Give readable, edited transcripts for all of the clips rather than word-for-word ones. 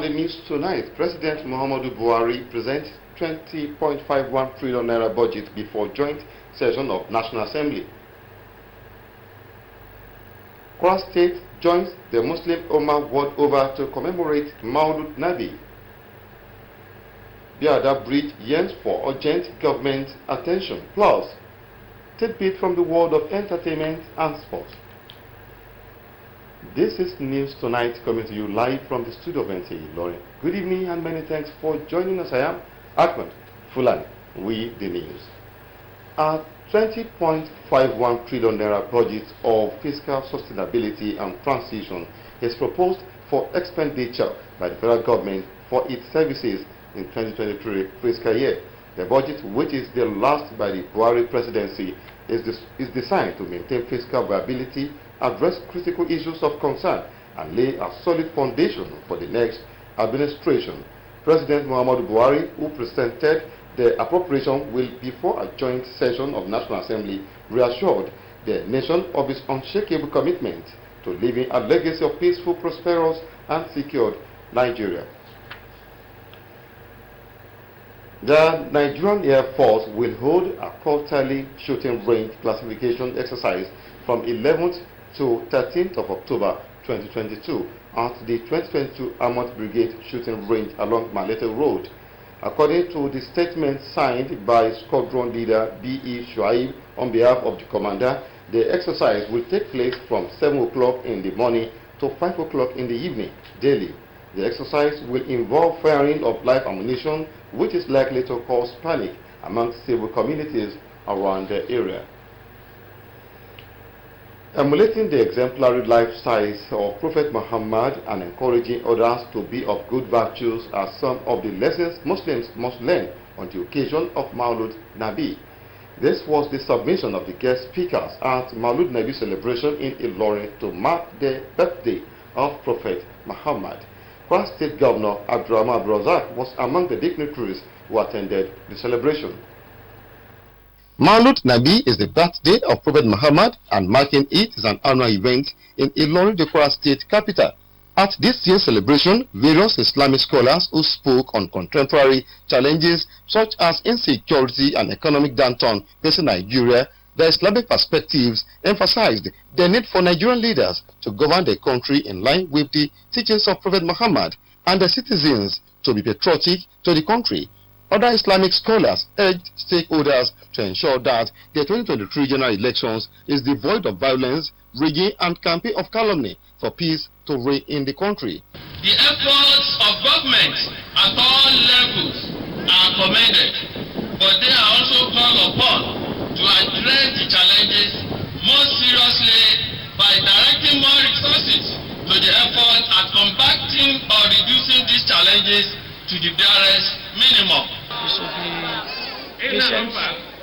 the news tonight, President Muhammadu Buhari presents 20.51 trillion naira budget before joint session of National Assembly. Kwara State joins the Muslim Ummah world over to commemorate Maulud Nabi. Biada Bridge yearns for urgent government attention. Plus, tidbit from the world of entertainment and sports. This is News Tonight, coming to you live from the studio of NTA ILORIN. Good evening and many thanks for joining us. I am Ahmed Fulani with the news. A 20.51 trillion naira budget of fiscal sustainability and transition is proposed for expenditure by the federal government for its services in 2023 fiscal year. The budget, which is the last by the Buhari presidency, is designed to maintain fiscal viability, address critical issues of concern, and lay a solid foundation for the next administration. President Muhammadu Buhari, who presented the appropriation will before a joint session of National Assembly, reassured the nation of its unshakable commitment to leaving a legacy of peaceful, prosperous, and secured Nigeria. The Nigerian Air Force will hold a quarterly shooting range classification exercise from 11th to 13th of October 2022 at the 2022 Armored Brigade shooting range along Malete Road. According to the statement signed by Squadron Leader B.E. Shuaib on behalf of the commander, the exercise will take place from 7 o'clock in the morning to 5 o'clock in the evening daily. The exercise will involve firing of live ammunition, which is likely to cause panic among civil communities around the area. Emulating the exemplary lifestyle of Prophet Muhammad and encouraging others to be of good virtues are some of the lessons Muslims must learn on the occasion of Maulud Nabi. This was the submission of the guest speakers at Maulud Nabi celebration in ILORIN to mark the birthday of Prophet Muhammad. Kwara State Governor Abdurrahman Abdulrazak was among the dignitaries who attended the celebration. Maulud Nabi is the birthday of Prophet Muhammad, and marking it is an annual event in ILORIN, the Kwara State capital. At this year's celebration, various Islamic scholars who spoke on contemporary challenges such as insecurity and economic downturn facing Nigeria, the Islamic perspectives emphasized the need for Nigerian leaders to govern the country in line with the teachings of Prophet Muhammad and the citizens to be patriotic to the country. Other Islamic scholars urged stakeholders to ensure that the 2023 general elections is devoid of violence, rigging, and campaign of calumny for peace to reign in the country. The efforts of government at all levels are commended, but they are also called upon to address the challenges more seriously by directing more resources to the effort at combating or reducing these challenges to the barest minimum. We should be patient,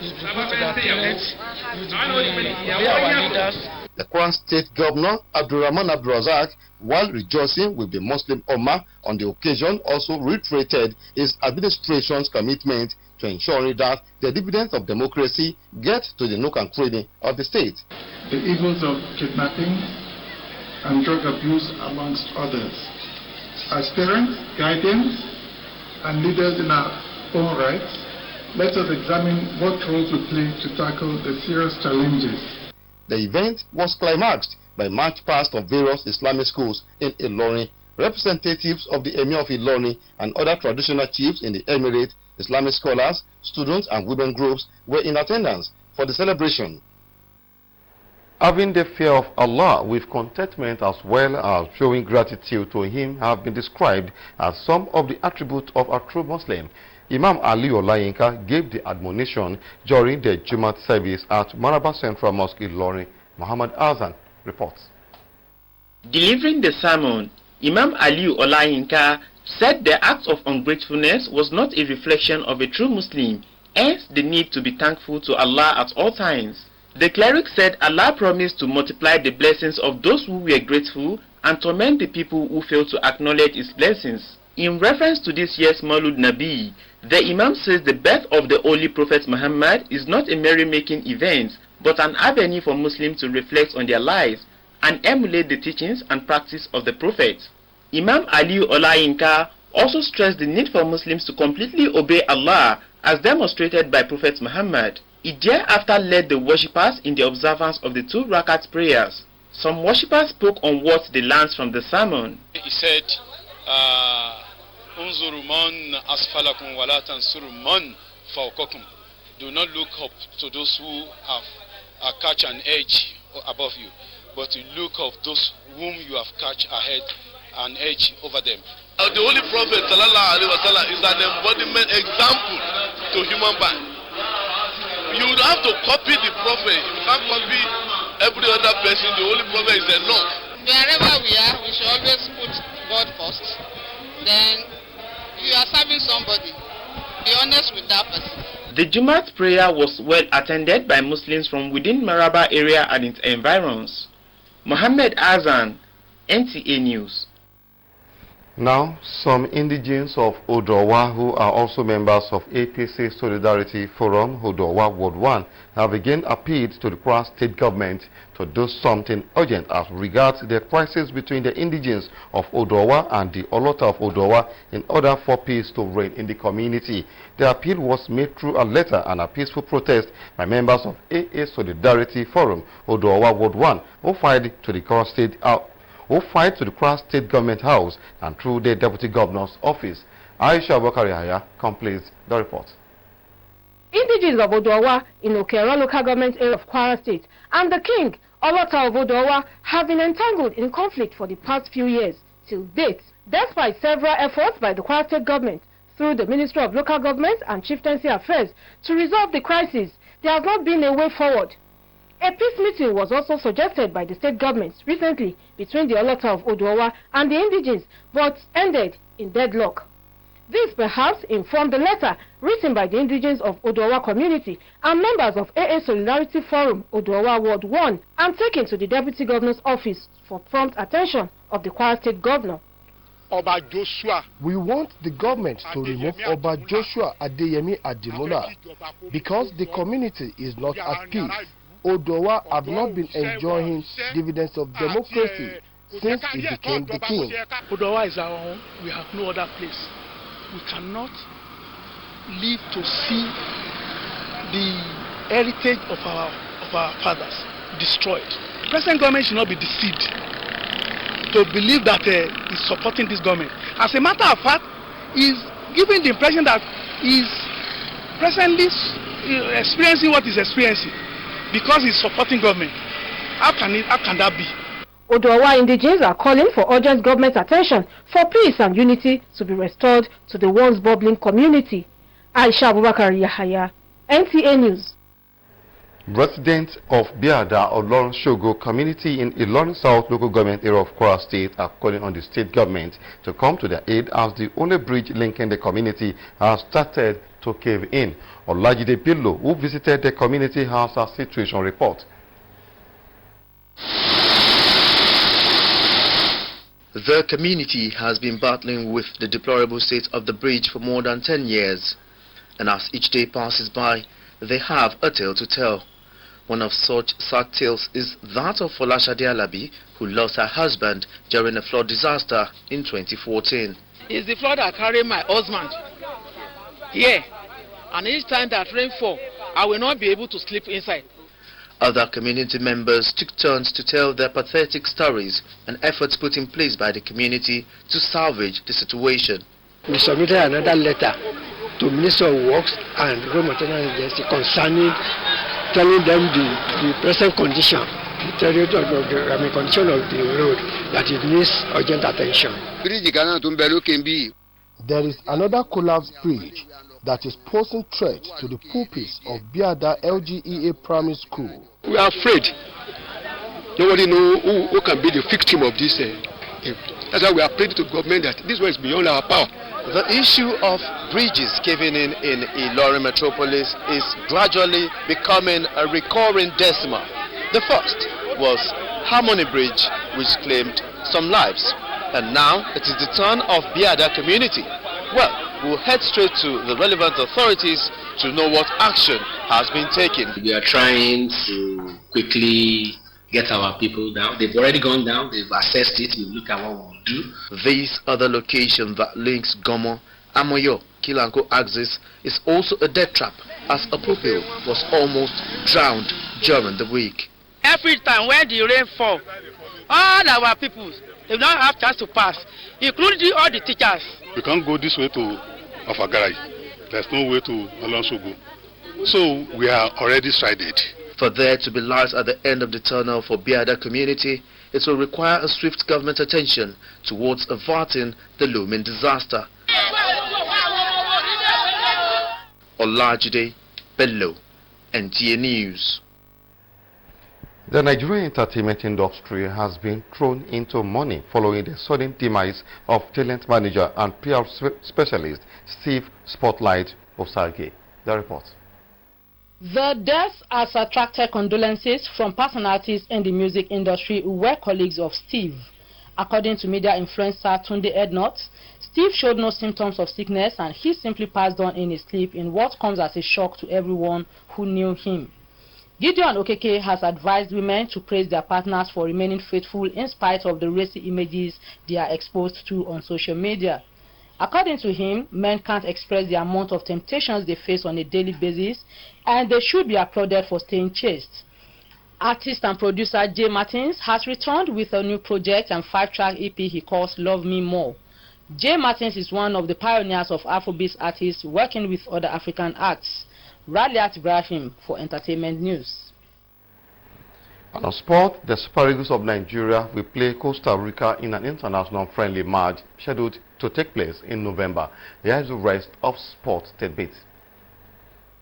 we should be good to our parents, we should obey our leaders. The Kwara State Governor Abdurrahman Abdulrazak, while rejoicing with the Muslim Ummah on the occasion, also reiterated his administration's commitment to ensuring that the dividends of democracy get to the nook and cranny of the state. The evils of kidnapping and drug abuse amongst others. As parents, guardians, and leaders in our own rights, let us examine what roles we play to tackle the serious challenges. The event was climaxed by march past of various Islamic schools in ILORIN. Representatives of the Emir of ILORIN and other traditional chiefs in the Emirate, Islamic scholars, students, and women groups were in attendance for the celebration. Having the fear of Allah with contentment as well as showing gratitude to Him have been described as some of the attributes of a true Muslim. Imam Ali Olayinka gave the admonition during the Jumat service at Maraba Central Mosque ILORIN. Muhammad Azan reports. Delivering the sermon, Imam Ali Olayinka said the act of ungratefulness was not a reflection of a true Muslim, hence the need to be thankful to Allah at all times. The cleric said Allah promised to multiply the blessings of those who were grateful and torment the people who failed to acknowledge His blessings. In reference to this year's Maulud Nabi, the Imam says the birth of the Holy Prophet Muhammad is not a merry-making event, but an avenue for Muslims to reflect on their lives and emulate the teachings and practice of the Prophet. Imam Aliyu Olayinka also stressed the need for Muslims to completely obey Allah as demonstrated by Prophet Muhammad. He thereafter led the worshippers in the observance of the 2 rakat prayers. Some worshippers spoke on what they learned from the sermon. He said, Unzuru man asfalakum wa la tansuru man fawqakum. Do not look up to those who have catch an edge above you, but you look up those whom you have catch ahead an edge over them. The Holy Prophet sallallahu alaihi wasallam is an embodiment example to human being. You would have to copy the Prophet. You can't copy every other person. The Holy Prophet is enough. Wherever we are, we should always put God first. Then you are serving somebody. Be honest with that person. The Jumat prayer was well attended by Muslims from within Maraba area and its environs. Mohammed Azan, NTA News. Now, some indigenes of Odowa who are also members of APC Solidarity Forum Odowa Ward 1 have again appealed to the Kwara State government to do something urgent as regards the crisis between the indigenes of Odowa and the Olota of Odowa in order for peace to reign in the community. The appeal was made through a letter and a peaceful protest by members of AA Solidarity Forum Odowa Ward 1 who filed to the Kwara State Government House and through the Deputy Governor's Office. Aisha Bakariaya completes the report. Indigenes of Odowa in Okera local government area of Kwara State and the King, Olota of Odowa, have been entangled in conflict for the past few years till date. Despite several efforts by the Kwara State government through the Ministry of Local Government and Chieftaincy Affairs to resolve the crisis, there has not been a way forward. A peace meeting was also suggested by the state government recently between the Olota of Odowa and the indigenes, but ended in deadlock. This perhaps informed the letter written by the indigenes of Odowa community and members of AA Solidarity Forum Odowa Ward 1 and taken to the Deputy Governor's Office for prompt attention of the Kwara State Governor. Oba Joshua. We want the government to remove Oba Joshua Adeyemi Ademola because the community is not at peace. Odowa have not been enjoying dividends of democracy since he became the king. Odowa is our home. We have no other place. We cannot live to see the heritage of our fathers destroyed. The present government should not be deceived to believe that he's supporting this government. As a matter of fact, he's giving the impression that he's presently experiencing what he's experiencing because he's supporting government. How can that be? Odowa indigenes are calling for urgent government attention for peace and unity to be restored to the once bubbling community. Aisha Abubakar Yahaya, NTA News. Residents of Biada or Ilorin Shogo community in Ilorin South local government area of Kwara State are calling on the state government to come to their aid as the only bridge linking the community has started to cave in. Olajide Bello, who visited the community, has a situation report. The community has been battling with the deplorable state of the bridge for more than 10 years, and as each day passes by, they have a tale to tell. One of such sad tales is that of Folashade Alabi, who lost her husband during a flood disaster in 2014. It's the flood that carried my husband here, and each time that rain falls, I will not be able to sleep inside. Other community members took turns to tell their pathetic stories and efforts put in place by the community to salvage the situation. We submitted another letter to Minister of Works and Road Maintenance Agency concerning telling them the present condition, the condition of the road, that it needs urgent attention. There is another collapsed bridge that is posing threat to the pupils of Biada LGEA Primary School. We are afraid. Nobody knows who can be the victim of this. That's why we are praying to government that this one is beyond our power. The issue of bridges caving in Ilorin metropolis is gradually becoming a recurring decimal. The first was Harmony Bridge, which claimed some lives. And now it is the turn of Biada community. Well, we'll head straight to the relevant authorities to know what action has been taken. We are trying to quickly get our people down. They've already gone down. They've assessed it. We look at what we'll do. This other location that links Gomo, Amoyo, Kilanko axis is also a death trap, as a pupil was almost drowned during the week. Every time when the rain falls, all our people, they don't have chance to pass, including all the teachers. We can't go this way to Afagarai. There's no way to Alonsogo. So we are already stranded. For there to be light at the end of the tunnel for Biada community, it will require a swift government attention towards averting the looming disaster. Olajide Bello, NTA News. The Nigerian entertainment industry has been thrown into mourning following the sudden demise of talent manager and PR specialist Steve Spotlight Osage. The report. The death has attracted condolences from personalities in the music industry who were colleagues of Steve. According to media influencer Tunde Ednott, Steve showed no symptoms of sickness and he simply passed on in his sleep in what comes as a shock to everyone who knew him. Gideon Okeke has advised women to praise their partners for remaining faithful in spite of the racy images they are exposed to on social media. According to him, men can't express the amount of temptations they face on a daily basis, and they should be applauded for staying chaste. Artist and producer Jay Martins has returned with a new project and 5-track EP he calls Love Me More. Jay Martins is one of the pioneers of Afrobeat artists working with other African acts. Raliat Ibrahim for Entertainment News. And on sport, the Super Eagles of Nigeria will play Costa Rica in an international friendly match scheduled to take place in November. Here is the rest of sport tidbits.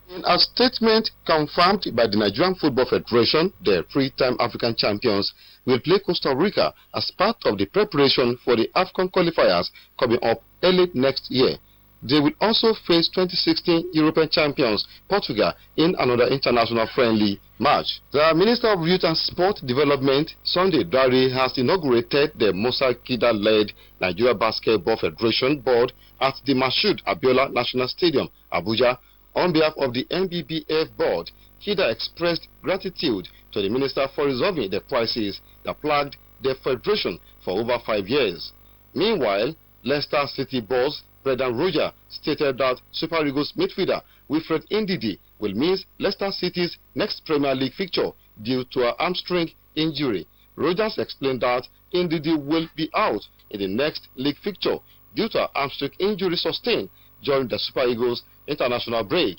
In a statement confirmed by the Nigerian Football Federation, the 3-time African champions will play Costa Rica as part of the preparation for the AFCON qualifiers coming up early next year. They will also face 2016 European champions Portugal in another international friendly match. The Minister of Youth and Sport Development, Sunday Dare, has inaugurated the Musa Kida-led Nigeria Basketball Federation board at the Mashood Abiola National Stadium, Abuja. On behalf of the NBBF board, Kida expressed gratitude to the minister for resolving the crisis that plagued the federation for over 5 years. Meanwhile, Leicester City boss Brendan Rodgers stated that Super Eagles midfielder Wilfred Ndidi will miss Leicester City's next Premier League fixture due to a hamstring injury. Rodgers explained that Ndidi will be out in the next league fixture due to a hamstring injury sustained during the Super Eagles international break.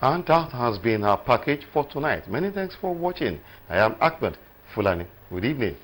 And that has been our package for tonight. Many thanks for watching. I am Ahmed Fulani. Good evening.